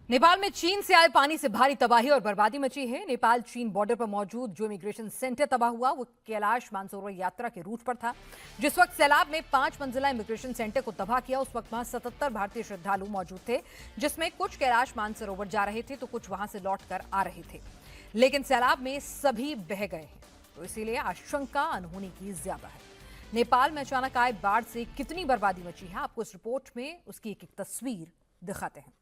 नेपाल में चीन से आए पानी से भारी तबाही और बर्बादी मची है। नेपाल चीन बॉर्डर पर मौजूद जो इमिग्रेशन सेंटर तबाह हुआ वो कैलाश मानसरोवर यात्रा के रूट पर था। जिस वक्त सैलाब ने 5 मंजिला इमिग्रेशन सेंटर को तबाह किया उस वक्त वहां 77 भारतीय श्रद्धालु मौजूद थे, जिसमें कुछ कैलाश मानसरोवर जा रहे थे तो कुछ वहां से लौट कर आ रहे थे, लेकिन सैलाब में सभी बह गए हैं, तो इसीलिए आशंका अनहोनी की ज्यादा है। नेपाल में अचानक आए बाढ़ से कितनी बर्बादी मची है, आपको इस रिपोर्ट में उसकी एक तस्वीर दिखाते हैं।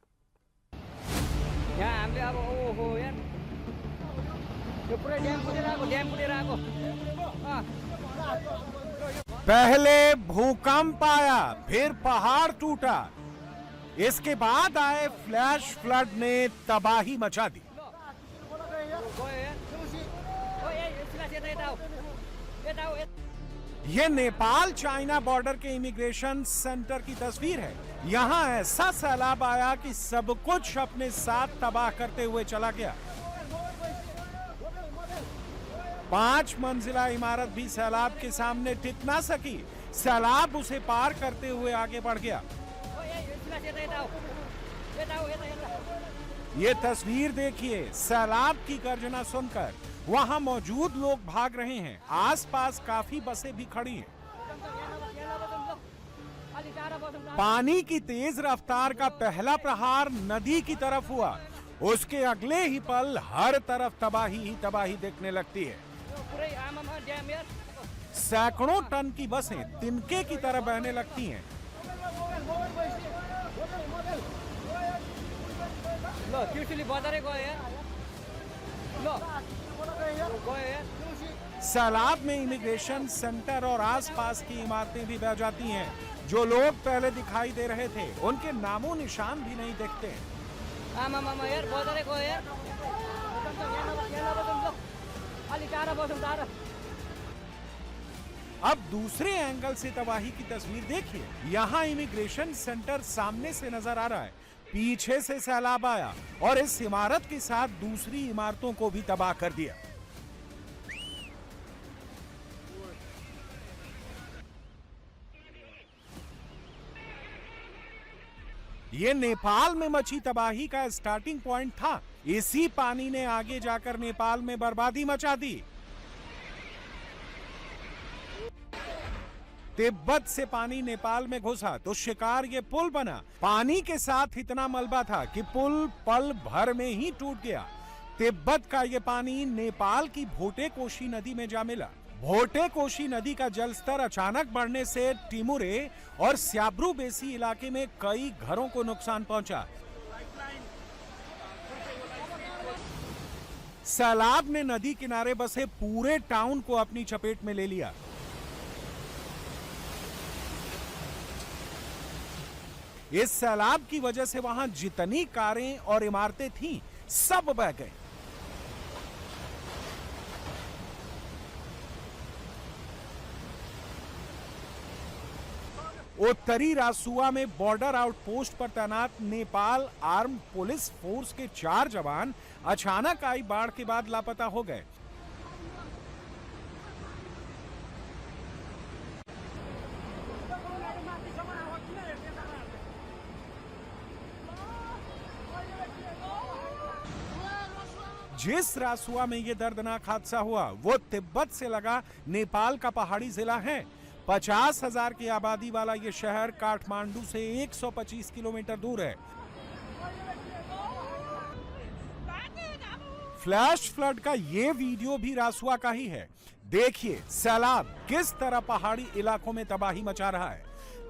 यहाँ हामीले अब ओहो यार यो पुरै ड्याम पुगेर आएको पहले भूकंप आया, फिर पहाड़ टूटा, इसके बाद आए फ्लैश फ्लड ने तबाही मचा दी। ये नेपाल चाइना बॉर्डर के इमिग्रेशन सेंटर की तस्वीर है। यहाँ ऐसा सैलाब आया कि सब कुछ अपने साथ तबाह करते हुए चला गया। 5 मंजिला इमारत भी सैलाब के सामने टिक ना सकी। सैलाब उसे पार करते हुए आगे बढ़ गया। ये तस्वीर देखिए, सैलाब की गर्जना सुनकर वहां मौजूद लोग भाग रहे हैं। आसपास काफी बसें भी खड़ी हैं। पानी की तेज रफ्तार का पहला प्रहार नदी की तरफ हुआ, उसके अगले ही पल हर तरफ तबाही ही तबाही दिखने लगती है। सैकड़ों टन की बसें तिनके की तरह बहने लगती हैं। सैलाब में इमिग्रेशन सेंटर और आसपास की इमारतें भी बह जाती हैं। जो लोग पहले दिखाई दे रहे थे उनके नामो निशान भी नहीं दिखते। अब दूसरे एंगल से तबाही की तस्वीर देखिए। यहाँ इमिग्रेशन सेंटर सामने से नजर आ रहा है, पीछे से सैलाब आया और इस इमारत के साथ दूसरी इमारतों को भी तबाह कर दिया। ये नेपाल में मची तबाही का स्टार्टिंग पॉइंट था। इसी पानी ने आगे जाकर नेपाल में बर्बादी मचा दी। तिब्बत से पानी नेपाल में घुसा तो शिकार ये पुल बना। पानी के साथ इतना मलबा था कि पुल पल भर में ही टूट गया। तिब्बत का ये पानी नेपाल की भोटे कोशी नदी में जा मिला। भोटे कोशी नदी का जलस्तर अचानक बढ़ने से टिमुरे और स्याब्रू बेसी इलाके में कई घरों को नुकसान पहुंचा। सैलाब ने नदी किनारे बसे पूरे टाउन को अपनी चपेट में ले लिया। इस सैलाब की वजह से वहां जितनी कारें और इमारतें थीं, सब बह गए। उत्तरी रासुआ में बॉर्डर आउटपोस्ट पर तैनात नेपाल आर्म पुलिस फोर्स के 4 जवान अचानक आई बाढ़ के बाद लापता हो गए। जिस रासुआ में यह दर्दनाक हादसा हुआ वो तिब्बत से लगा नेपाल का पहाड़ी जिला है। 50,000 की आबादी वाला ये शहर काठमांडू से 125 किलोमीटर दूर है। फ्लैश फ्लड का ये वीडियो भी रासुआ का ही है। देखिए सैलाब किस तरह पहाड़ी इलाकों में तबाही मचा रहा है।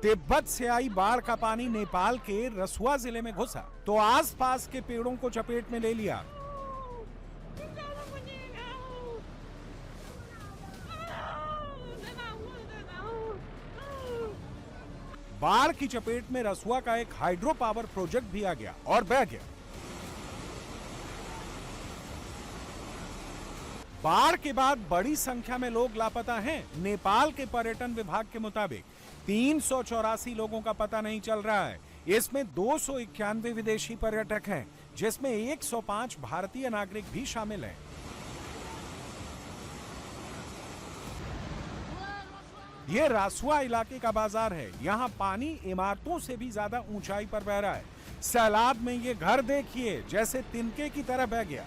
तिब्बत से आई बाढ़ का पानी नेपाल के रसुआ जिले में घुसा तो आसपास के पेड़ों को चपेट में ले लिया। बाढ़ की चपेट में रसुआ का एक हाइड्रो पावर प्रोजेक्ट भी आ गया और बह गया। बाढ़ के बाद बड़ी संख्या में लोग लापता हैं। नेपाल के पर्यटन विभाग के मुताबिक 384 लोगों का पता नहीं चल रहा है। इसमें 291 विदेशी पर्यटक हैं, जिसमें 105 भारतीय नागरिक भी शामिल हैं। ये रासुआ इलाके का बाजार है। यहाँ पानी इमारतों से भी ज्यादा ऊंचाई पर बह रहा है। सैलाब में ये घर देखिए जैसे तिनके की तरह बह गया।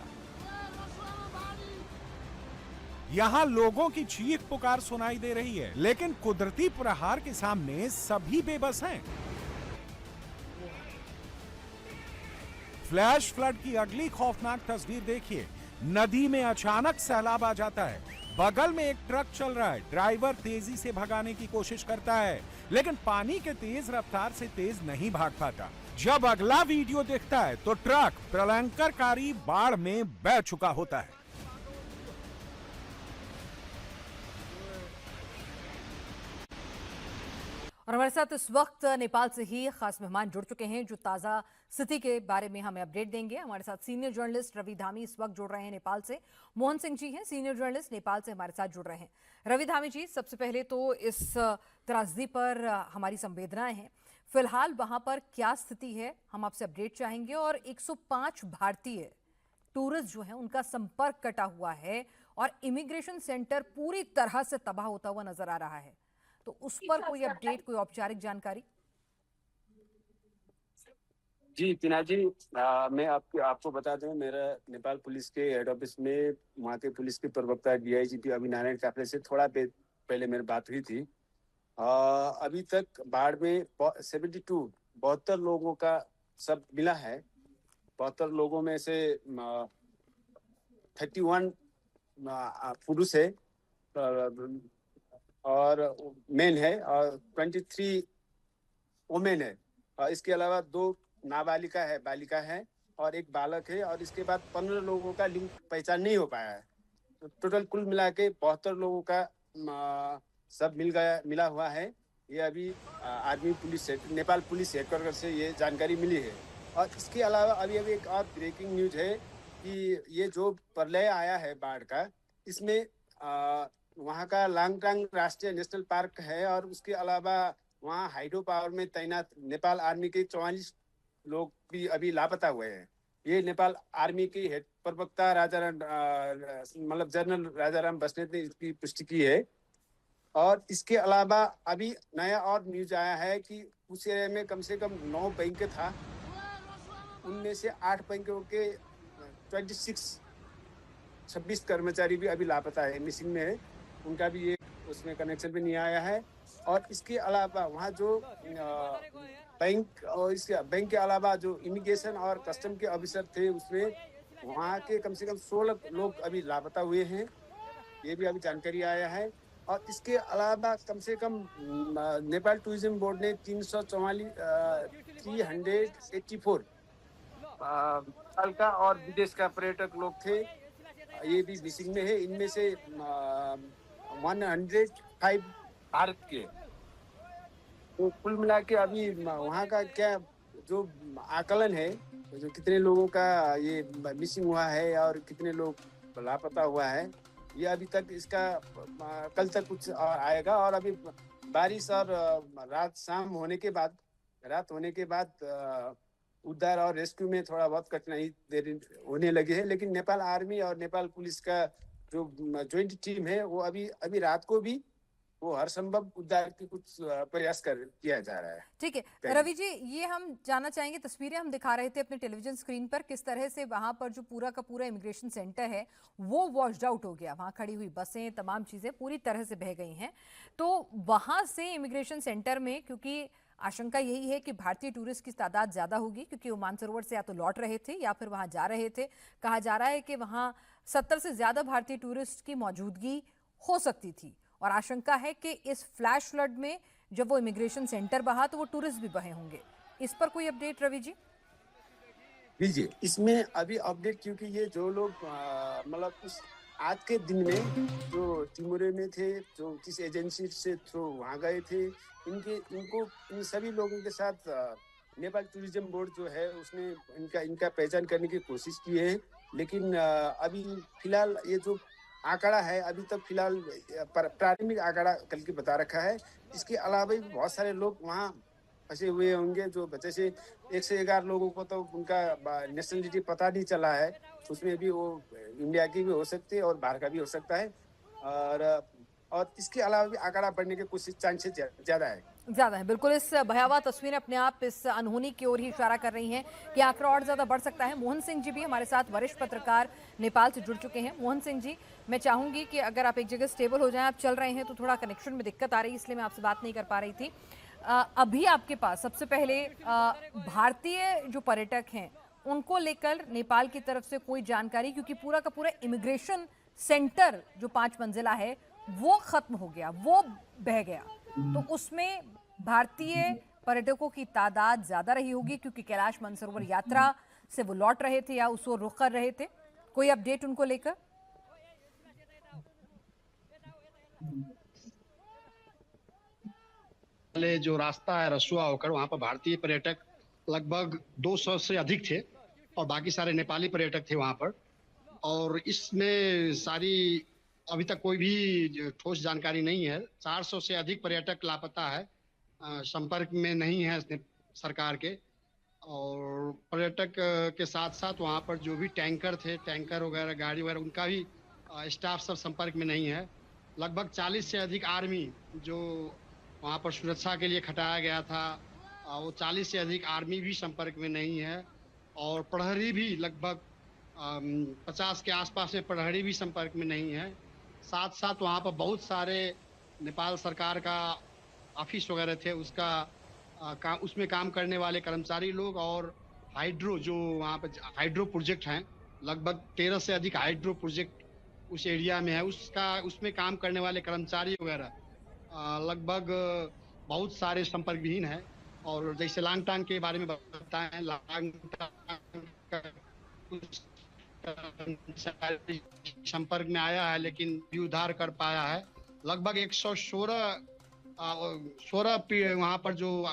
यहाँ लोगों की चीख पुकार सुनाई दे रही है, लेकिन कुदरती प्रहार के सामने सभी बेबस हैं। फ्लैश फ्लड की अगली खौफनाक तस्वीर देखिए। नदी में अचानक सैलाब आ जाता है। बगल में एक ट्रक चल रहा है। ड्राइवर तेजी से भगाने की कोशिश करता है, लेकिन पानी के तेज रफ्तार से तेज नहीं भाग पाता। जब अगला वीडियो दिखता है तो ट्रक प्रलंकरकारी बाढ़ में बह चुका होता है। और हमारे साथ इस वक्त नेपाल से ही खास मेहमान जुड़ चुके हैं जो ताज़ा स्थिति के बारे में हमें अपडेट देंगे। हमारे साथ सीनियर जर्नलिस्ट रवि धामी इस वक्त जुड़ रहे हैं नेपाल से। मोहन सिंह जी हैं सीनियर जर्नलिस्ट नेपाल से हमारे साथ जुड़ रहे हैं। रवि धामी जी, सबसे पहले तो इस त्रासदी पर हमारी संवेदनाएं हैं। फिलहाल वहां पर क्या स्थिति है, हम आपसे अपडेट चाहेंगे। और 105 भारतीय टूरिस्ट जो हैं उनका संपर्क कटा हुआ है और इमिग्रेशन सेंटर पूरी तरह से तबाह होता हुआ नजर आ रहा है, तो उस पर कोई अपडेट, कोई औपचारिक जानकारी? जी टीना जी, मैं आपको बता दूं, मेरा नेपाल पुलिस के हेड ऑफिस में वहाँ के पुलिस के प्रवक्ता डीआईजीपी अभी नारायण काफले से थोड़ा पहले मेरी बात हुई थी। अभी तक बाढ़ में 72 लोगों का सब मिला है। 72 लोगों में से 31 पुरुष है और मेन है और 23 वोमेन है। इसके अलावा 2 नाबालिका है, बालिका है और एक बालक है। और इसके बाद 15 लोगों का लिंक पहचान नहीं हो पाया है। तो टोटल कुल मिला के 72 लोगों का सब मिला हुआ है। ये अभी army police Nepal police headquarter से ये जानकारी मिली है। और इसके अलावा अभी एक और ब्रेकिंग न्यूज है कि ये जो प्रलय आया है बाढ़ का, इसमें वहाँ का लांगटांग राष्ट्रीय नेशनल पार्क है और उसके अलावा वहाँ हाइड्रो पावर में तैनात नेपाल आर्मी के 44 लोग भी अभी लापता हुए हैं। ये नेपाल आर्मी के हेड प्रवक्ता मतलब जनरल राजाराम बस्नेत ने इसकी पुष्टि की है। और इसके अलावा अभी नया और न्यूज आया है कि उस एरिया में कम से कम 9 बैंक था, उनमें से 8 बैंकों के 26 कर्मचारी भी अभी लापता है, मिसिंग में है। उनका भी ये उसमें कनेक्शन भी नहीं आया है। और इसके अलावा वहाँ जो बैंक और इसके बैंक के अलावा जो इमिग्रेशन और कस्टम के ऑफिसर थे, उसमें वहाँ के कम से कम 16 लोग अभी लापता हुए हैं, ये भी अभी जानकारी आया है। और इसके अलावा कम से कम नेपाल टूरिज्म बोर्ड ने 384 साल का और विदेश का पर्यटक लोग थे, ये भी मिसिंग में है। इनमें से 105 भारत के। तो कुल मिला के अभी वहाँ का क्या जो आकलन है, जो कितने लोगों का ये मिसिंग हुआ है और कितने लोग लापता हुआ है, ये अभी तक इसका कल तक कुछ और आएगा। और अभी बारिश और रात होने के बाद उद्धार और रेस्क्यू में थोड़ा बहुत कठिनाई होने लगी है। लेकिन नेपाल आर्मी और नेपाल पुलिस का जो ज्वाइंट टीम है, वो अभी रात को भी वो हर संभव उद्धार की कुछ प्रयास किया जा रहा है। ठीक है रवि जी, ये हम जानना चाहेंगे, तस्वीरें हम दिखा रहे थे अपने टेलीविजन स्क्रीन पर, किस तरह से वहां पर जो पूरा का पूरा इमिग्रेशन सेंटर है वो वॉश्ड आउट हो गया। वहां खड़ी हुई बसें, तमाम चीजें पूरी तरह से बह गई हैं। तो वहां से इमिग्रेशन सेंटर में, क्योंकि आशंका यही है कि भारतीय टूरिस्ट की तादाद ज्यादा होगी, क्योंकि वो मानसरोवर से या तो लौट रहे थे या फिर वहां जा रहे थे। कहा जा रहा है कि वहां 70 से ज्यादा भारतीय टूरिस्ट की मौजूदगी हो सकती थी और आशंका है कि इस फ्लैश फ्लड में जब वो इमिग्रेशन सेंटर बहा तो वो टूरिस्ट भी बहे होंगे। इस पर कोई अपडेट रवि जी? जी, इसमें अभी अपडेट, क्योंकि ये जो लोग मतलब उस आज के दिन में जो टिमोरे में थे, जो किस एजेंसी से थ्रू वहाँ गए थे, इन सभी लोगों के साथ नेपाल टूरिज्म बोर्ड जो है उसने इनका पहचान करने की कोशिश की है। लेकिन अभी फिलहाल ये जो आंकड़ा है, अभी तक फिलहाल प्रारंभिक आंकड़ा कल की बता रखा है। इसके अलावा भी बहुत सारे लोग वहाँ फंसे हुए होंगे, जो जैसे 1 से 11 लोगों को तो उनका नेशनलिटी पता नहीं चला है। उसमें भी वो इंडिया की भी हो सकती है और बाहर का भी हो सकता है। और और इसके अलावा भी आंकड़ा बढ़ने की कोशिश चांसेस ज्यादा है। ज्यादा है, बिल्कुल। इस भयावह तस्वीरें अपने आप इस अनहोनी की ओर ही इशारा कर रही हैं कि आंकड़ा और ज्यादा बढ़ सकता है। मोहन सिंह जी भी हमारे साथ, वरिष्ठ पत्रकार, नेपाल से जुड़ चुके हैं। मोहन सिंह जी, मैं चाहूंगी कि अगर आप एक जगह स्टेबल हो जाएं। आप चल रहे हैं तो थोड़ा कनेक्शन में दिक्कत आ रही है, इसलिए मैं आपसे बात नहीं कर पा रही थी। अभी आपके पास सबसे पहले भारतीय जो पर्यटक हैं उनको लेकर नेपाल की तरफ से कोई जानकारी, क्योंकि पूरा का पूरा इमिग्रेशन सेंटर जो 5 मंजिला है वो खत्म हो गया, वो बह गया, तो उसमें भारतीय पर्यटकों की तादाद ज्यादा रही होगी, क्योंकि कैलाश मानसरोवर यात्रा से वो लौट रहे थे या उसको रुख कर रहे थे। कोई अपडेट उनको लेकर? वाले जो रास्ता है रसुआ होकर, वहां पर भारतीय पर्यटक लगभग 200 से अधिक थे और बाकी सारे नेपाली पर्यटक थे वहां पर। और इसमें सारी अभी तक कोई भी ठोस जानकारी नहीं है। 400 से अधिक पर्यटक लापता है, संपर्क में नहीं है सरकार के। और पर्यटक के साथ साथ वहां पर जो भी टैंकर थे, टैंकर वगैरह, गाड़ी वगैरह, उनका भी स्टाफ सब संपर्क में नहीं है। लगभग 40 से अधिक आर्मी जो वहाँ पर सुरक्षा के लिए खटाया गया था, वो 40 से अधिक आर्मी भी संपर्क में नहीं है। और प्रहरी भी लगभग 50 के आसपास में प्रहरी भी संपर्क में नहीं है। साथ साथ वहाँ पर बहुत सारे नेपाल सरकार का ऑफिस वगैरह थे, उसमें काम करने वाले कर्मचारी लोग, और हाइड्रो जो वहाँ पर हाइड्रो प्रोजेक्ट हैं, लगभग 13 से अधिक हाइड्रो प्रोजेक्ट उस एरिया में है, उसमें काम करने वाले कर्मचारी वगैरह लगभग बहुत सारे संपर्क विहीन है। और जैसे लांगटांग के बारे में बताएं, लांगटांग का कुछ कर्मचारी संपर्क में आया है लेकिन भी उद्धार कर पाया है। लगभग 116 वहाँ पर जो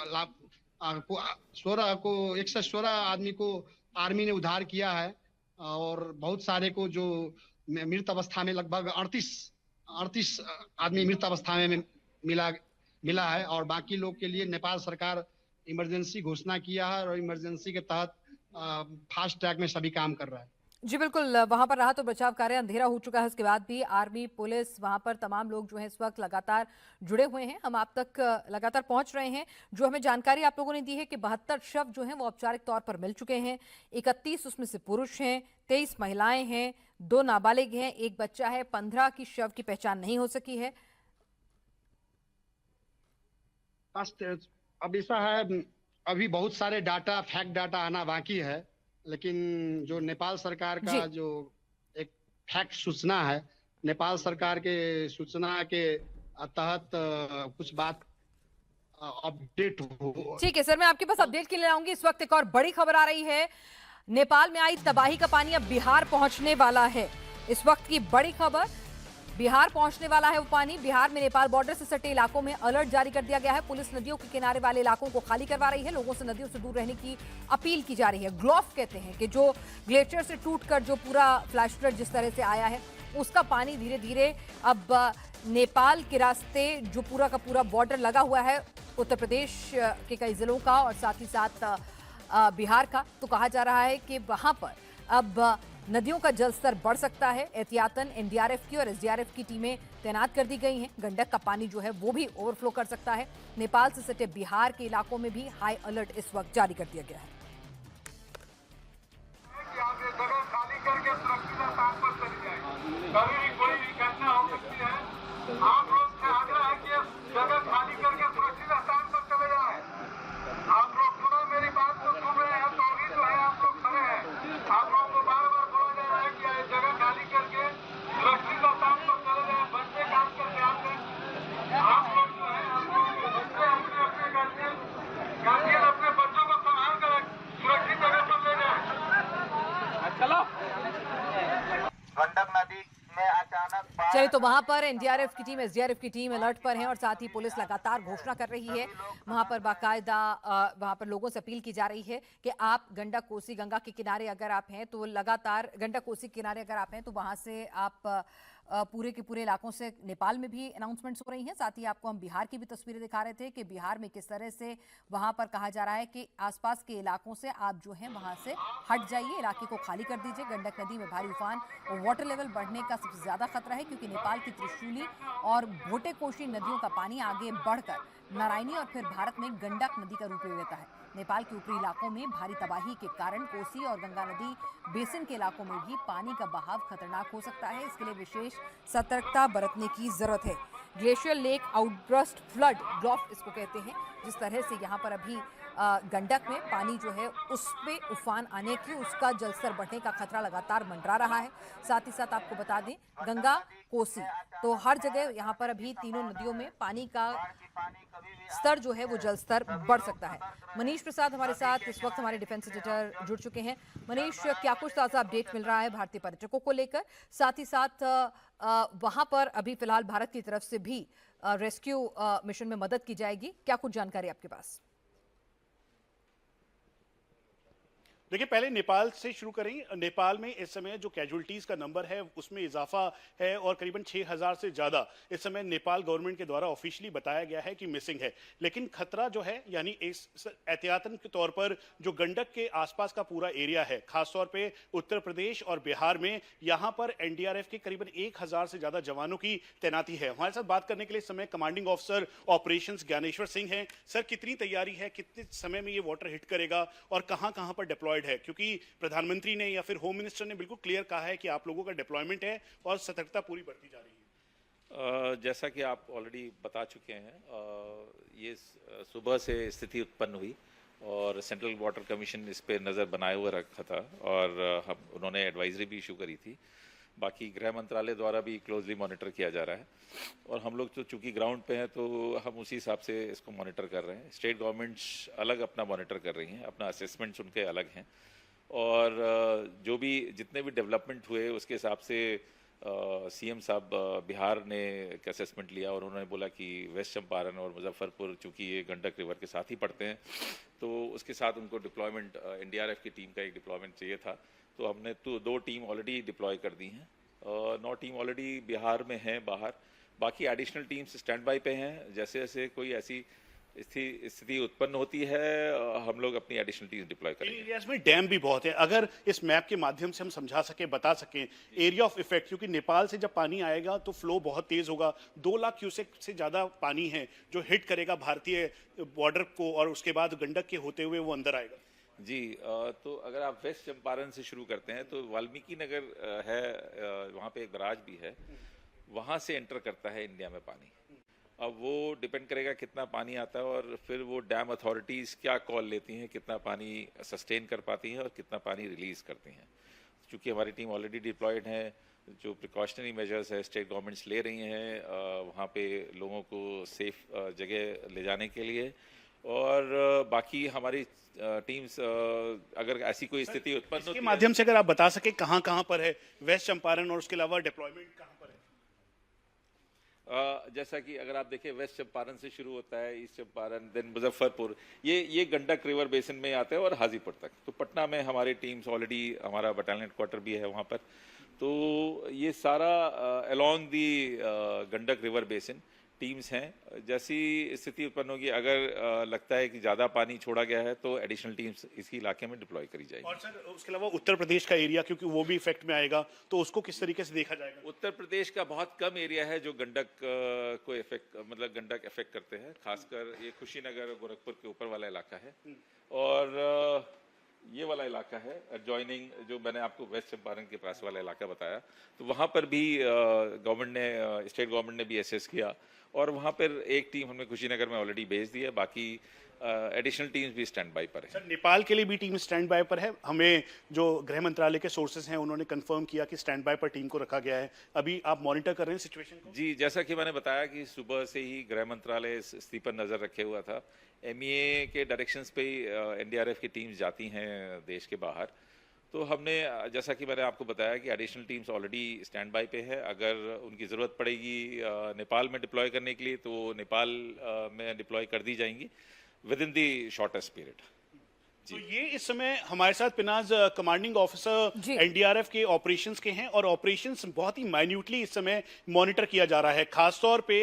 116 आदमी को आर्मी ने उद्धार किया है। और बहुत सारे को जो मृत अवस्था में, लगभग 38 आदमी मृत अवस्था में मिला है। और बाकी लोग के लिए नेपाल सरकार इमरजेंसी घोषणा किया है और इमरजेंसी के तहत फास्ट ट्रैक में सभी काम कर रहा है। जी बिल्कुल, वहां पर राहत और बचाव कार्य, अंधेरा हो चुका है, उसके बाद भी आर्मी, पुलिस, वहां पर तमाम लोग जो है इस वक्त लगातार जुड़े हुए हैं। हम आप तक लगातार पहुंच रहे हैं। जो हमें जानकारी आप लोगों ने दी है कि 72 शव जो हैं वो औपचारिक तौर पर मिल चुके हैं। 31 उसमें से पुरुष हैं, 23 महिलाएं हैं, 2 नाबालिग हैं, 1 बच्चा है। 15 की शव की पहचान नहीं हो सकी है। अब ऐसा है, अभी बहुत सारे डाटा, फैक्ट डाटा आना बाकी है, लेकिन जो नेपाल सरकार का जो एक फैक्ट सूचना है, नेपाल सरकार के सूचना के तहत कुछ बात अपडेट हो। ठीक है सर, मैं आपके पास अपडेट के लिए आऊंगी। इस वक्त एक और बड़ी खबर आ रही है। नेपाल में आई तबाही का पानी अब बिहार पहुंचने वाला है। इस वक्त की बड़ी खबर, बिहार पहुंचने वाला है वो पानी। बिहार में नेपाल बॉर्डर से सटे इलाकों में अलर्ट जारी कर दिया गया है। पुलिस नदियों के किनारे वाले इलाकों को खाली करवा रही है। लोगों से नदियों से दूर रहने की अपील की जा रही है। ग्लोफ कहते हैं कि जो ग्लेशियर से टूटकर जो पूरा फ्लैश फ्लड जिस तरह से आया है, उसका पानी धीरे धीरे अब नेपाल के रास्ते, जो पूरा का पूरा बॉर्डर लगा हुआ है उत्तर प्रदेश के कई जिलों का और साथ ही साथ बिहार का, तो कहा जा रहा है कि वहां पर अब नदियों का जलस्तर बढ़ सकता है। एहतियातन एनडीआरएफ की और एसडीआरएफ की टीमें तैनात कर दी गई हैं। गंडक का पानी जो है वो भी ओवरफ्लो कर सकता है। नेपाल से सटे बिहार के इलाकों में भी हाई अलर्ट इस वक्त जारी कर दिया गया है। जगह खाली करके सुरक्षित स्थान पर चली जाए, कभी भी कोई भी घटना हो सकती है। आप लोग से आग्रह है कि जगह खाली करके सुरक्षित स्थान पर चले जाए। आप लोग सुनो, मेरी बात को सुन रहे हैं तो भी जो है आप लोग खड़े हैं। आप लोग को बार बार बोला जा रहा है कि जगह खाली करके सुरक्षित स्थान पर चले जाए। बच्चे काम करके आते हैं, आप लोग जो है बच्चे अपने गार्जियन अपने बच्चों को संभाल कर सुरक्षित जगह पर ले जाए। गंडक नदी में अचानक चलिए, तो वहां पर एनडीआरएफ की टीम, एसडीआरएफ की टीम अलर्ट पर है और साथ ही पुलिस लगातार घोषणा कर रही है। वहां पर बाकायदा वहां पर लोगों से अपील की जा रही है कि आप गंडक कोसी, गंगा के किनारे अगर आप हैं तो लगातार, गंडक कोसी के किनारे अगर आप हैं तो वहां से आप पूरे के पूरे इलाकों से नेपाल में भी अनाउंसमेंट्स हो रही हैं। साथ ही आपको हम बिहार की भी तस्वीरें दिखा रहे थे कि बिहार में किस तरह से वहां पर कहा जा रहा है कि आसपास के इलाकों से आप जो है वहां से हट जाइए, इलाके को खाली कर दीजिए। गंडक नदी में भारी उफान और वाटर लेवल बढ़ने का सबसे ज्यादा खतरा है, क्योंकि नेपाल की त्रिशूली और भोटे-कोशी नदियों का पानी आगे बढ़कर नारायणी और फिर भारत में गंडक नदी का रूप ले लेता है। नेपाल के ऊपरी इलाकों में भारी तबाही के कारण कोसी और गंगा नदी बेसिन के इलाकों में भी पानी का बहाव खतरनाक हो सकता है। इसके लिए विशेष सतर्कता बरतने की जरूरत है। Glacier lake outburst flood draught इसको कहते हैं। जिस तरह से यहाँ पर अभी गंडक में पानी जो है उस पे उफान आने की, उसका जलस्तर बढ़ने का खतरा लगातार मंडरा रहा है। साथ ही साथ आपको बता दें, गंगा कोसी तो हर जगह यहाँ पर अभी तीनों नदियों में पानी का स्तर जो है वो जल स्तर बढ़ सकता है। मनीष प्रसाद हमारे साथ इस वक्त हमारे डिफेंस एडिटर जुड़ चुके हैं। मनीष, क्या कुछ ताज़ा अपडेट मिल रहा है भारतीय पर्यटकों को लेकर? साथ ही साथ वहां पर अभी फिलहाल भारत की तरफ से भी रेस्क्यू मिशन में मदद की जाएगी, क्या कुछ जानकारी आपके पास? देखिए, पहले नेपाल से शुरू करें। नेपाल में इस समय जो कैजुअलिटीज का नंबर है उसमें इजाफा है और करीबन 6000 से ज़्यादा इस समय नेपाल गवर्नमेंट के द्वारा ऑफिशियली बताया गया है कि मिसिंग है। लेकिन खतरा जो है, यानी इस एहतियातन के तौर पर जो गंडक के आसपास का पूरा एरिया है, खासतौर पे उत्तर प्रदेश और बिहार में, यहाँ पर एनडीआरएफ के करीबन 1000 से ज़्यादा जवानों की तैनाती है। हमारे साथ बात करने के लिए इस समय commanding officer operations Dnyaneshwar Singh हैं। सर, कितनी तैयारी है, कितने समय में ये वाटर हिट करेगा और कहाँ कहाँ पर डिप्लॉयड है? क्योंकि प्रधानमंत्री ने या फिर होम मिनिस्टर ने बिल्कुल क्लियर कहा है कि आप लोगों का डिप्लॉयमेंट है और सतर्कता पूरी बढ़ती जा रही है। जैसा कि आप ऑलरेडी बता चुके हैं, ये सुबह से स्थिति उत्पन्न हुई और सेंट्रल वाटर कमीशन इस पे नज़र बनाए हुए रखा था और उन्होंने एडवाइजरी भी इशू करी थी। बाकी गृह मंत्रालय द्वारा भी क्लोजली मॉनिटर किया जा रहा है और हम लोग तो चूंकि ग्राउंड पे हैं तो हम उसी हिसाब से इसको मॉनिटर कर रहे हैं। स्टेट गवर्नमेंट्स अलग अपना मॉनिटर कर रही हैं, अपना असेसमेंट्स उनके अलग हैं और जो भी जितने भी डेवलपमेंट हुए उसके हिसाब से सीएम साहब बिहार ने एक असेसमेंट लिया और उन्होंने बोला कि वेस्ट चंपारण और मुजफ्फरपुर, चूंकि ये गंडक रिवर के साथ ही पड़ते हैं, तो उसके साथ उनको डिप्लॉयमेंट एनडीआरएफ की टीम का एक डिप्लॉयमेंट चाहिए था। तो हमने तो 2 टीम ऑलरेडी डिप्लॉय कर दी हैं। 9 टीम ऑलरेडी बिहार में हैं बाहर, बाकी एडिशनल टीम्स स्टैंड बाय पे हैं। जैसे जैसे कोई ऐसी स्थिति उत्पन्न होती है हम लोग अपनी एडिशनल टीम डिप्लॉय करेंगे। एरियाज में डैम भी बहुत है, अगर इस मैप के माध्यम से हम समझा सके, बता सकें एरिया ऑफ इफेक्ट, क्योंकि नेपाल से जब पानी आएगा तो फ्लो बहुत तेज होगा। 2 लाख क्यूसेक से ज्यादा पानी है जो हिट करेगा भारतीय बॉर्डर को और उसके बाद गंडक के होते हुए वो अंदर आएगा। जी, तो अगर आप वेस्ट चंपारण से शुरू करते हैं तो वाल्मीकि नगर है, वहाँ पे एक बराज भी है, वहाँ से एंटर करता है इंडिया में पानी। अब वो डिपेंड करेगा कितना पानी आता है और फिर वो डैम अथॉरिटीज़ क्या कॉल लेती हैं, कितना पानी सस्टेन कर पाती हैं और कितना पानी रिलीज़ करती हैं। चूँकि हमारी टीम ऑलरेडी डिप्लॉयड है, जो प्रिकॉशनरी मेजर्स है स्टेट गवर्नमेंट्स ले रही हैं वहाँ पे लोगों को सेफ जगह ले जाने के लिए, और बाकी हमारी टीम्स अगर ऐसी कोई स्थिति उत्पन्न होती है, माध्यम से अगर आप बता सके कहाँ कहाँ पर है वेस्ट चंपारण और उसके अलावा डिप्लॉयमेंट कहाँ पर है? जैसा कि अगर आप देखें वेस्ट चंपारण से शुरू होता है, ईस्ट चंपारण, देन मुजफ्फरपुर, ये गंडक रिवर बेसिन में आते हैं और हाजीपुर तक। तो पटना में हमारी टीम्स ऑलरेडी, हमारा बटालियन क्वार्टर भी है वहाँ पर। तो ये सारा along the Gandak river basin teams हैं। जैसी स्थिति उत्पन्न होगी, अगर लगता है कि ज़्यादा पानी छोड़ा गया है तो एडिशनल टीम्स इसी इलाके में डिप्लॉय करी जाएगी। और सर, उसके अलावा उत्तर प्रदेश का एरिया, क्योंकि वो भी इफेक्ट में आएगा, तो उसको किस तरीके से देखा जाएगा? उत्तर प्रदेश का बहुत कम एरिया है जो गंडक को गंडक इफेक्ट करते हैं। खासकर ये कुशीनगर गोरखपुर के ऊपर वाला इलाका है और ये वाला इलाका है एडजॉइनिंग, जो मैंने आपको वेस्ट चंपारण के पास वाला इलाका बताया। तो वहाँ पर भी स्टेट गवर्नमेंट ने भी असेस किया और वहाँ पर एक टीम हमने कुशीनगर में ऑलरेडी भेज दी है। बाकी एडिशनल टीम्स भी स्टैंड बाय पर है। सर, नेपाल के लिए भी टीम स्टैंड बाय पर है। हमें जो गृह मंत्रालय के सोर्सेज हैं उन्होंने कंफर्म किया कि स्टैंड बाय पर टीम को रखा गया है। अभी आप मॉनिटर कर रहे हैं सिचुएशन को? जी, जैसा कि मैंने बताया कि सुबह से ही गृह मंत्रालय इस स्थिति पर नज़र रखे हुआ था। एमईए के डायरेक्शंस पे ही एनडीआरएफ की टीम्स जाती हैं देश के बाहर। तो हमने, जैसा कि मैंने आपको बताया कि additional teams already stand by पे है। अगर उनकी ज़रूरत पड़ेगी नेपाल में डिप्लॉय करने के लिए तो नेपाल में डिप्लॉय कर दी जाएंगी with in the shortest period. तो ये इस समय हमारे साथ पिनाज कमांडिंग ऑफिसर एनडीआरएफ के ऑपरेशंस के हैं और ऑपरेशंस बहुत ही माइन्यूटली इस समय मॉनिटर किया जा रहा है। खासतौर पे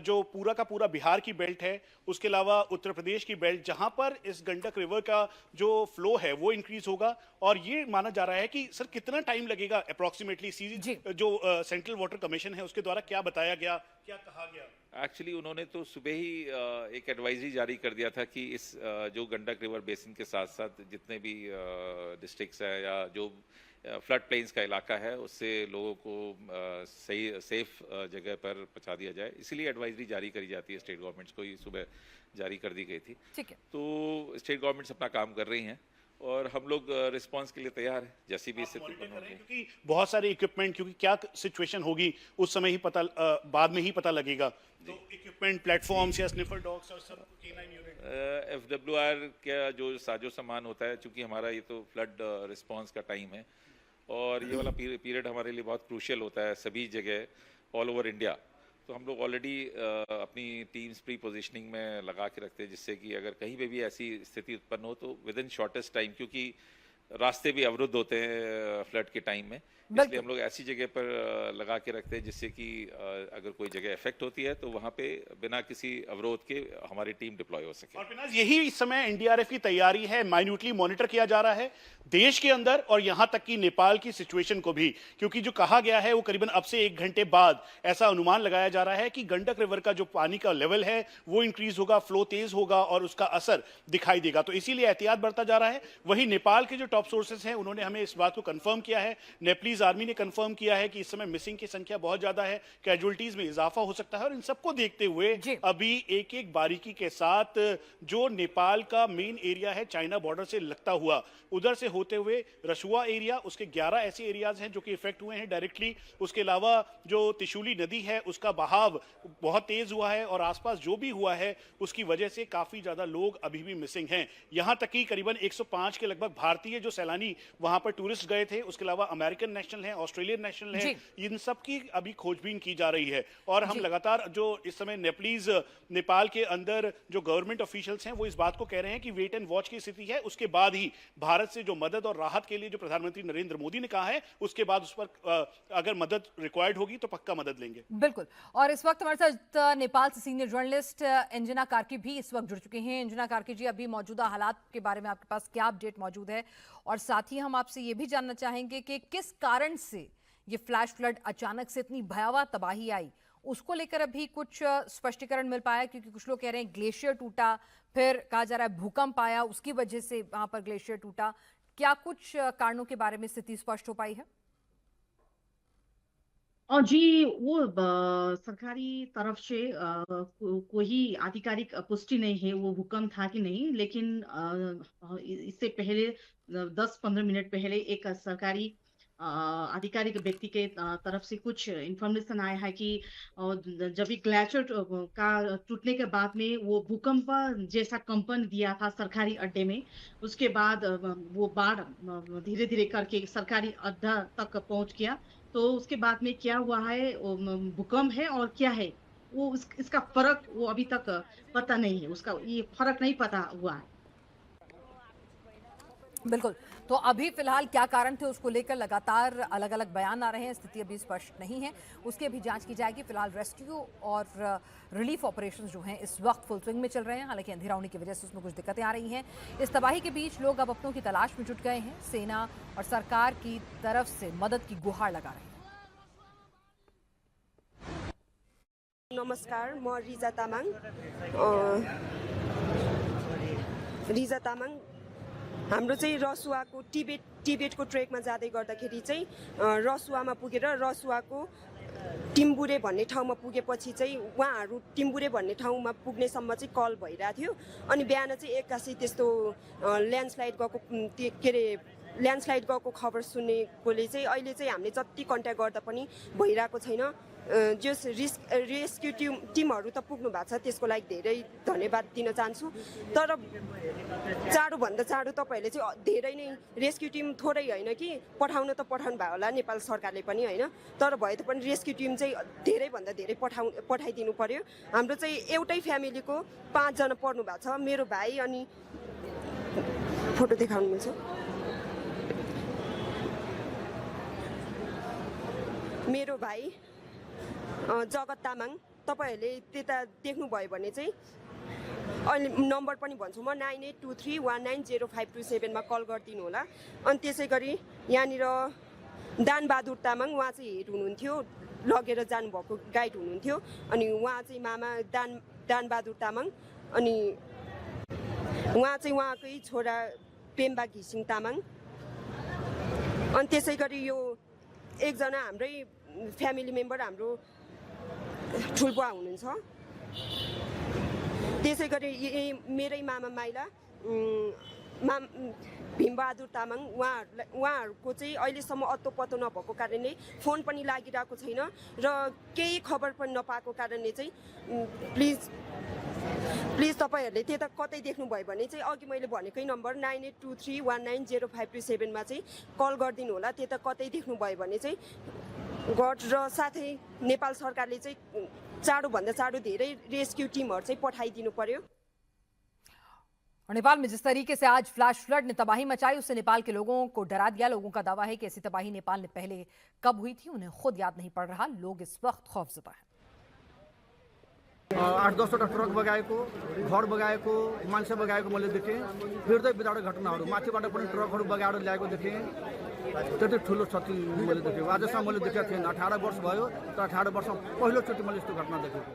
जो पूरा का पूरा बिहार की बेल्ट है, उसके अलावा उत्तर प्रदेश की बेल्ट, जहां पर इस गंडक रिवर का जो फ्लो है वो इंक्रीज होगा। और ये माना जा रहा है कि सर कितना टाइम लगेगा अप्रोक्सीमेटली, जो सेंट्रल वाटर कमीशन है उसके द्वारा क्या बताया गया, क्या कहा गया? एक्चुअली उन्होंने तो सुबह ही एक एडवाइजरी जारी कर दिया था कि इस जो गंडक रिवर बेसिन के साथ साथ जितने भी डिस्ट्रिक्ट्स है या जो फ्लड प्लेन्स का इलाका है उससे लोगों को सही सेफ जगह पर पहुंचा दिया जाए, इसीलिए एडवाइजरी जारी करी जाती है स्टेट गवर्नमेंट्स को। ये सुबह जारी कर दी गई थी। ठीक है। तो स्टेट गवर्नमेंट्स अपना काम कर रही हैं और हम लोग रिस्पांस के लिए तैयार हैं जैसी भी स्थिति होगी। क्योंकि बहुत सारे इक्विपमेंट, क्योंकि क्या सिचुएशन होगी उस समय ही पता, बाद में ही पता लगेगा। तो इक्विपमेंट, प्लेटफॉर्म्स या स्निफर डॉग्स और सब K9 यूनिट, FWR का जो साजो सामान होता है, चूंकि हमारा ये तो फ्लड रिस्पांस का टाइम है और ये वाला पीरियड हमारे लिए बहुत क्रूशियल होता है सभी जगह ऑल ओवर इंडिया। तो हम लोग ऑलरेडी अपनी टीम्स प्री पोजीशनिंग में लगा के रखते हैं, जिससे कि अगर कहीं पे भी ऐसी स्थिति उत्पन्न हो तो विद इन शॉर्टेस्ट टाइम, क्योंकि रास्ते भी अवरुद्ध होते हैं फ्लड के टाइम में, इसलिए हम लोग ऐसी जगह पर लगा के रखते हैं जिससे कि अगर कोई जगह इफेक्ट होती है तो वहां पे बिना किसी अवरोध के हमारी टीम डिप्लॉय हो सके। और पिनाज यही इस समय एनडीआरएफ की तैयारी है, माइन्यूटली मॉनिटर किया जा रहा है देश के अंदर और यहां तक कि नेपाल की सिचुएशन को भी, क्योंकि जो कहा गया है वो करीबन अब से 1 घंटे बाद ऐसा अनुमान लगाया जा रहा है कि गंडक रिवर का जो पानी का लेवल है वो इंक्रीज होगा, फ्लो तेज होगा और उसका असर दिखाई देगा। तो इसीलिए एहतियात बरता जा रहा है। वही नेपाल के जो टॉप सोर्सेस हैं उन्होंने हमें इस बात को कंफर्म किया है, नेपालीज आर्मी ने कंफर्म किया है कि इस समय मिसिंग की संख्या बहुत ज्यादा है, कैजुअलिटीज में इजाफा हो सकता है। और इन सबको देखते हुए अभी एक एक बारीकी के साथ जो नेपाल का मेन एरिया है चाइना बॉर्डर से लगता हुआ, उधर से होते हुए रसुआ एरिया, उसके 11 ऐसे एरियाज हैं जो कि इफेक्ट हुए हैं डायरेक्टली। उसके अलावा जो त्रिशूली नदी है उसका बहाव बहुत तेज हुआ है और आसपास जो भी हुआ है उसकी वजह से काफी ज्यादा लोग अभी भी मिसिंग हैं। यहां तक कि करीबन 105 के लगभग भारतीय जो सैलानी वहां पर टूरिस्ट गए थे, उसके अलावा अमेरिकन नेशनल है, ऑस्ट्रेलियन नेशनल है, इन सब की अभी खोजबीन की जा रही है। और हम लगातार जो इस समय नेपाल के अंदर जो गवर्नमेंट ऑफिशियल्स हैं वो इस बात को कह रहे हैं कि वेट एंड वॉच की स्थिति है, उसके बाद ही भारत से जो मदद और राहत के लिए जो प्रधानमंत्री नरेंद्र मोदी ने कहा है उसके बाद उस पर अगर मदद रिक्वायर्ड होगी तो पक्का मदद लेंगे। बिल्कुल। और इस वक्त हमारे साथ नेपाल से सीनियर जर्नलिस्ट अंजना कार्की भी इस वक्त जुड़ चुके हैं। अंजना कार्की जी, अभी मौजूदा हालात के बारे में आपके पास क्या अपडेट मौजूद है? और साथ ही हम आपसे ये भी जानना चाहेंगे कि किस कारण से ये फ्लैश फ्लड अचानक से इतनी भयावह तबाही आई, उसको लेकर अभी कुछ स्पष्टीकरण मिल पाया? क्योंकि कुछ लोग कह रहे हैं ग्लेशियर टूटा, फिर कहा जा रहा है भूकंप आया, उसकी वजह से वहां पर ग्लेशियर टूटा। क्या कुछ कारणों के बारे में स्थिति स्पष्ट हो पाई है? और जी, वो सरकारी तरफ से कोई आधिकारिक पुष्टि नहीं है वो भूकंप था कि नहीं, लेकिन इससे पहले 10-15 मिनट पहले एक सरकारी आधिकारिक व्यक्ति के तरफ से कुछ इंफॉर्मेशन आया है कि जब भी ग्लेशियर का टूटने के बाद में वो भूकंप जैसा कंपन दिया था सरकारी अड्डे में, उसके बाद वो बाढ़ धीरे धीरे करके सरकारी अड्डा तक पहुंच गया। तो उसके बाद में क्या हुआ है, भूकंप है और क्या है वो इसका फर्क वो अभी तक पता नहीं है, उसका ये फर्क नहीं पता हुआ है। बिल्कुल। तो अभी फिलहाल क्या कारण थे उसको लेकर लगातार अलग अलग बयान आ रहे हैं, स्थिति अभी स्पष्ट नहीं है, उसकी अभी जांच की जाएगी। फिलहाल रेस्क्यू और रिलीफ ऑपरेशंस जो हैं इस वक्त फुल स्विंग में चल रहे हैं। हालांकि अंधेरा होने की वजह से उसमें कुछ दिक्कतें आ रही हैं। इस तबाही के बीच लोग अब अपनों की तलाश में जुट गए हैं, सेना और सरकार की तरफ से मदद की गुहार लगा रहे हैं। नमस्कार, म रिजा तामाङ। हाम्रो चाहिँ रसुवाको टिबेटको ट्रेकमा जाँदै गर्दाखेरि चाहिँ रसुवामा पुगेर रसुवाको टिम्बुरे भन्ने ठाउँमा पुगेपछि चाहिँ उहाँहरू टिम्बुरे भन्ने ठाउँमा पुग्नेसम्म चाहिँ कल भइरहेको थियो। अनि बिहान चाहिँ एक्कासी त्यस्तो ल्यान्डस्लाइड गएको खबर सुनेकोले चाहिँ अहिले चाहिँ हामीले जति कन्ट्याक्ट गर्दा पनि भइरहेको छैन। जस रेस्क्यु टिमहरू त पुग्नु भएको छ, त्यसको लागि धेरै धन्यवाद दिन चाहन्छु। तर चाँडोभन्दा चाँडो तपाईँहरूले चाहिँ धेरै नै रेस्क्यु टिम थोरै होइन कि पठाउनु त पठाउनु भयो होला नेपाल सरकारले पनि होइन, तर भए तापनि रेस्क्यु टिम चाहिँ धेरैभन्दा धेरै पठाइदिनु पर्यो। हाम्रो चाहिँ एउटै फ्यामिलीको 5 जना पर्नु भएको छ, मेरो भाइ अनि फोटो देखाउनु मिल्छ? मेरो भाइ जगत तामाङ, तपाईँहरूले त्यता देख्नुभयो भने चाहिँ अहिले नम्बर पनि भन्छु म 9823190527 मा कल गरिदिनु होला। अनि त्यसै गरी यहाँनिर दानबहादुर तामाङ, उहाँ चाहिँ हेड हुनुहुन्थ्यो, लगेर जानुभएको गाइड हुनुहुन्थ्यो। अनि उहाँ चाहिँ मामा दानबहादुर तामाङ, अनि उहाँ चाहिँ उहाँकै छोरा पेम्बा घिसिङ तामाङ। अनि त्यसै गरी यो एकजना हाम्रै फ्यामिली मेम्बर, हाम्रो ठुलबुवा हुनुहुन्छ। त्यसै गरी मेरै मामा माइला भीमबहादुर तामाङ, उहाँहरूको चाहिँ अहिलेसम्म अत्तो पत्तो नभएको कारणले फोन पनि लागिरहेको छैन र केही खबर पनि नपाएको कारणले चाहिँ प्लिज तपाईँहरूले त्यता कतै देख्नुभयो भने चाहिँ अघि मैले भनेकै नम्बर 9823190527 मा चाहिँ कल गरिदिनु होला। त्यता कतै देख्नुभयो भने चाहिँ गड, र साथै नेपाल सरकारले चाहिँ चाँडोभन्दा चाँडो धेरै रेस्क्यू टिमहरू चाहिँ पठाइदिनु पर्यो। और नेपाल में जिस तरीके से आज फ्लैश फ्लड ने तबाही मचाई, उससे नेपाल के लोगों को डरा दिया। लोगों का दावा है कि ऐसी तबाही नेपाल में पहले कब हुई थी उन्हें खुद याद नहीं पड़ रहा। लोग इस वक्त खौफजदा हैं। 8-10वटा ट्रक बगाएको, घर बगाएको, मान्छे बगाएको मैले देखेँ। हृदय विदारक घटनाहरू, माथिबाट पनि ट्रकहरू बगाएर ल्याएको देखेँ। त्यति ठुलो क्षति मैले देखेँ। आजसम्म मैले देखेको थिएन। 18 वर्ष भयो, तर 18 वर्ष पहिलोचोटि मैले यस्तो घटना देखेको।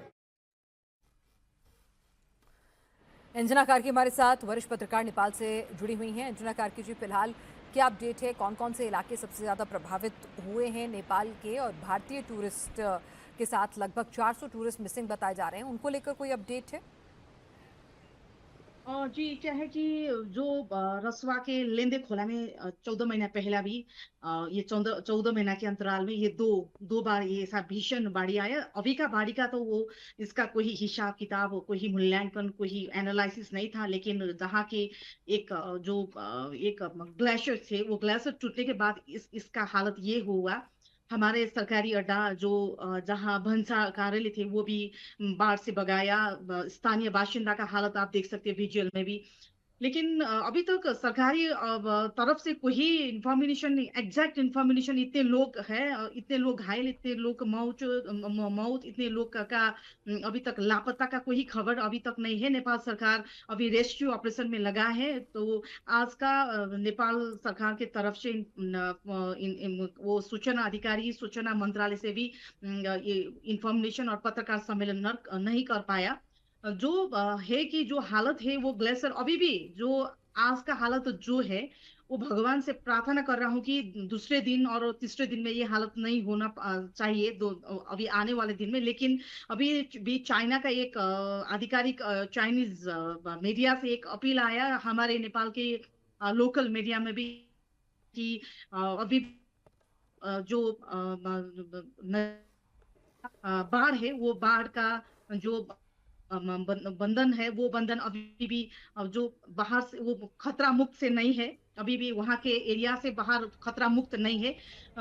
अंजना कार्की हमारे साथ वरिष्ठ पत्रकार नेपाल से जुड़ी हुई हैं। अंजना कार्की जी, फिलहाल क्या अपडेट है? कौन कौन से इलाके सबसे ज़्यादा प्रभावित हुए हैं नेपाल के? और भारतीय टूरिस्ट के साथ लगभग 400 टूरिस्ट मिसिंग बताए जा रहे हैं, उनको लेकर कोई अपडेट है? जी, क्या है कि जो रसुआ के लेंदे खोला में 14 महीना पहला भी ये 14 महीना के अंतराल में ये दो बार ये ऐसा भीषण बाढ़ी आया। अभी का बाढ़ी का तो वो इसका कोई हिसाब किताब, कोई मूल्यांकन, कोई एनालिसिस नहीं था। लेकिन जहाँ के एक ग्लेशियर थे, वो ग्लेशियर टूटने के बाद इसका हालत ये हुआ। हमारे सरकारी अड्डा जो जहाँ भंसा कार्यालय थे वो भी बाढ़ से बगाया। स्थानीय बाशिंदा का हालत आप देख सकते हैं विजुअल में भी। लेकिन अभी तक सरकारी तरफ से कोई इंफॉर्मेशन, एग्जैक्ट इंफॉर्मेशन, इतने लोग हैं, इतने लोग घायल, इतने लोग मौत, इतने लोग का अभी तक लापता का कोई खबर अभी तक नहीं है। नेपाल सरकार अभी रेस्क्यू ऑपरेशन में लगा है। तो आज का नेपाल सरकार के तरफ से वो सूचना अधिकारी, सूचना मंत्रालय से भी ये इंफॉर्मेशन और पत्रकार सम्मेलन नहीं कर पाया। जो है कि जो हालत है वो ग्लेशियर अभी भी, जो आज का हालत जो है वो भगवान से प्रार्थना कर रहा हूँ कि दूसरे दिन और तीसरे दिन में ये हालत नहीं होना चाहिए, अभी आने वाले दिन में। लेकिन अभी भी चाइना का एक आधिकारिक चाइनीज मीडिया से एक अपील आया हमारे नेपाल के लोकल मीडिया में भी कि अभी जो बाढ़ है, वो बाढ़ का जो बंधन है, वो बंधन अभी भी जो बाहर से वो खतरा मुक्त से नहीं है। अभी भी वहां के एरिया से बाहर खतरा मुक्त नहीं है।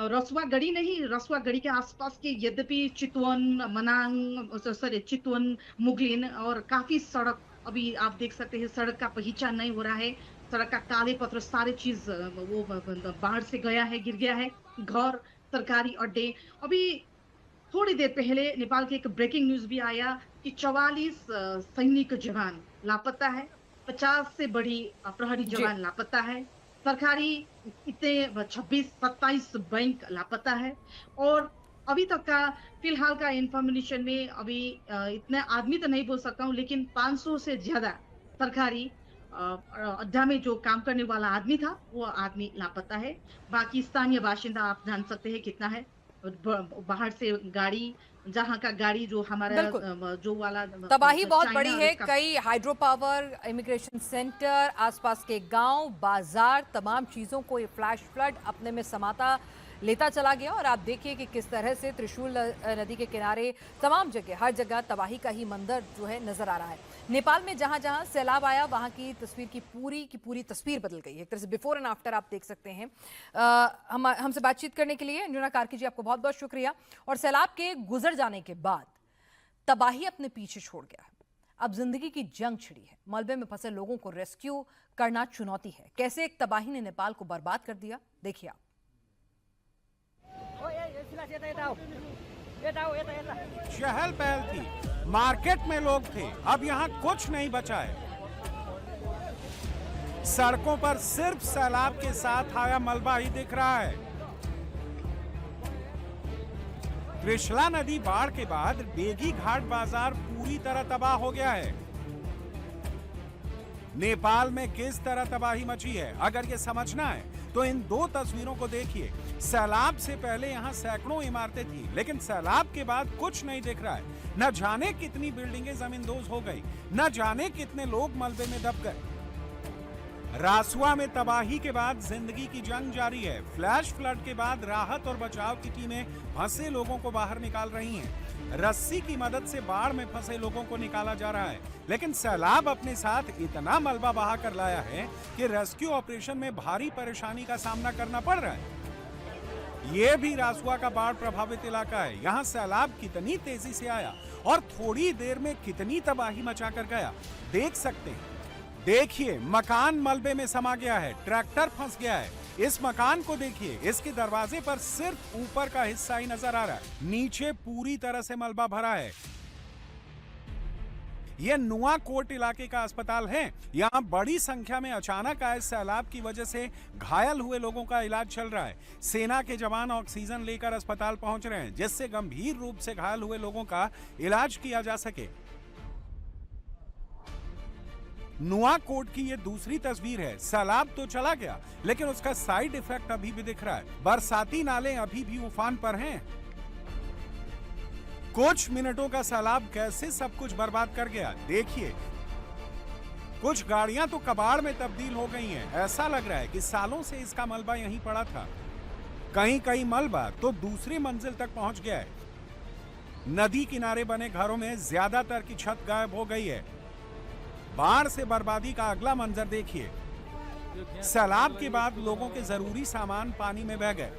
रसुआ गढ़ी नहीं, रसुआ गढ़ी के आसपास के यद्यपि चितवन, मनांग, चितवन, मुगलिन और काफी सड़क अभी आप देख सकते हैं सड़क का पहचान नहीं हो रहा है। सड़क का काले पत्र सारे चीज वो बाढ़ से गया है, गिर गया है। घर, सरकारी अड्डे। अभी थोड़ी देर पहले नेपाल के एक ब्रेकिंग न्यूज भी आया कि 44 सैनिक जवान लापता है, 50 से बड़ी प्रहरी जवान लापता है, सरकारी इतने 26-27 बैंक लापता है। और अभी तक का फिलहाल का इंफॉर्मेशन में अभी इतने आदमी तो नहीं बोल सकता हूँ, लेकिन 500 से ज्यादा सरकारी अड्डा में जो काम करने वाला आदमी था वो आदमी लापता है। बाकी स्थानीय बाशिंदा आप जान सकते हैं कितना है। बाहर से गाड़ी, जहाँ का गाड़ी जो हमारा जो वाला तबाही बहुत बड़ी है। कई हाइड्रो पावर, इमिग्रेशन सेंटर, आसपास के गांव, बाजार, तमाम चीजों को ये फ्लैश फ्लड अपने में समाता लेता चला गया। और आप देखिए कि किस तरह से त्रिशूल नदी के किनारे तमाम जगह, हर जगह तबाही का ही मंजर जो है नजर आ रहा है। नेपाल में जहां जहां सैलाब आया वहां की तस्वीर की पूरी तस्वीर बदल गई है। एक तरह से बिफोर एंड आफ्टर आप देख सकते हैं। हमसे बातचीत करने के लिए अंजुना कार्की जी आपको बहुत बहुत शुक्रिया। और सैलाब के गुजर जाने के बाद तबाही अपने पीछे छोड़ गया है। अब जिंदगी की जंग छिड़ी है। मलबे में फंसे लोगों को रेस्क्यू करना चुनौती है। कैसे एक तबाही ने नेपाल को बर्बाद कर दिया, देखिए आप। चहल पहल थी, मार्केट में लोग थे, अब यहाँ कुछ नहीं बचा है। सड़कों पर सिर्फ सैलाब के साथ आया मलबा ही दिख रहा है। त्रिशला नदी बाढ़ के बाद बेगी घाट बाजार पूरी तरह तबाह हो गया है। नेपाल में किस तरह तबाही मची है, अगर ये समझना है तो इन दो तस्वीरों को देखिए। सैलाब से पहले यहाँ सैकड़ों इमारतें थी, लेकिन सैलाब के बाद कुछ नहीं दिख रहा है। न जाने कितनी बिल्डिंगें जमींदोज हो गई, न जाने कितने लोग मलबे में दब गए। रासुआ में तबाही के बाद जिंदगी की जंग जारी है। फ्लैश फ्लड के बाद राहत और बचाव की टीमें फंसे लोगों को बाहर निकाल रही हैं। रस्सी की मदद से बाढ़ में फंसे लोगों को निकाला जा रहा है, लेकिन सैलाब अपने साथ इतना मलबा बहा कर लाया है कि रेस्क्यू ऑपरेशन में भारी परेशानी का सामना करना पड़ रहा है। ये भी रासुआ का बाढ़ प्रभावित इलाका है। यहाँ सैलाब कितनी तेजी से आया और थोड़ी देर में कितनी तबाही मचा कर गया, देख सकते हैं। देखिए, मकान मलबे में समा गया है, ट्रैक्टर फंस गया है। इस मकान को देखिए, इसके दरवाजे पर सिर्फ ऊपर का हिस्सा ही नजर आ रहा है, नीचे पूरी तरह से मलबा भरा है। यह नुआकोट इलाके का अस्पताल है। यहाँ बड़ी संख्या में अचानक आए सैलाब की वजह से घायल हुए लोगों का इलाज चल रहा है। सेना के जवान ऑक्सीजन लेकर अस्पताल पहुंच रहे हैं, जिससे गंभीर रूप से घायल हुए लोगों का इलाज किया जा सके। नुआकोट की ये दूसरी तस्वीर है। सैलाब तो चला गया, लेकिन उसका साइड इफेक्ट अभी भी दिख रहा है। बरसाती नाले अभी भी उफान पर हैं। कुछ मिनटों का सैलाब कैसे सब कुछ बर्बाद कर गया, देखिए। कुछ गाड़ियां तो कबाड़ में तब्दील हो गई हैं। ऐसा लग रहा है कि सालों से इसका मलबा यहीं पड़ा था। कहीं कहीं मलबा तो दूसरी मंजिल तक पहुंच गया है। नदी किनारे बने घरों में ज्यादातर की छत गायब हो गई है। बाढ़ से बर्बादी का अगला मंजर देखिए। सैलाब के बाद लोगों के जरूरी सामान पानी में बह गए।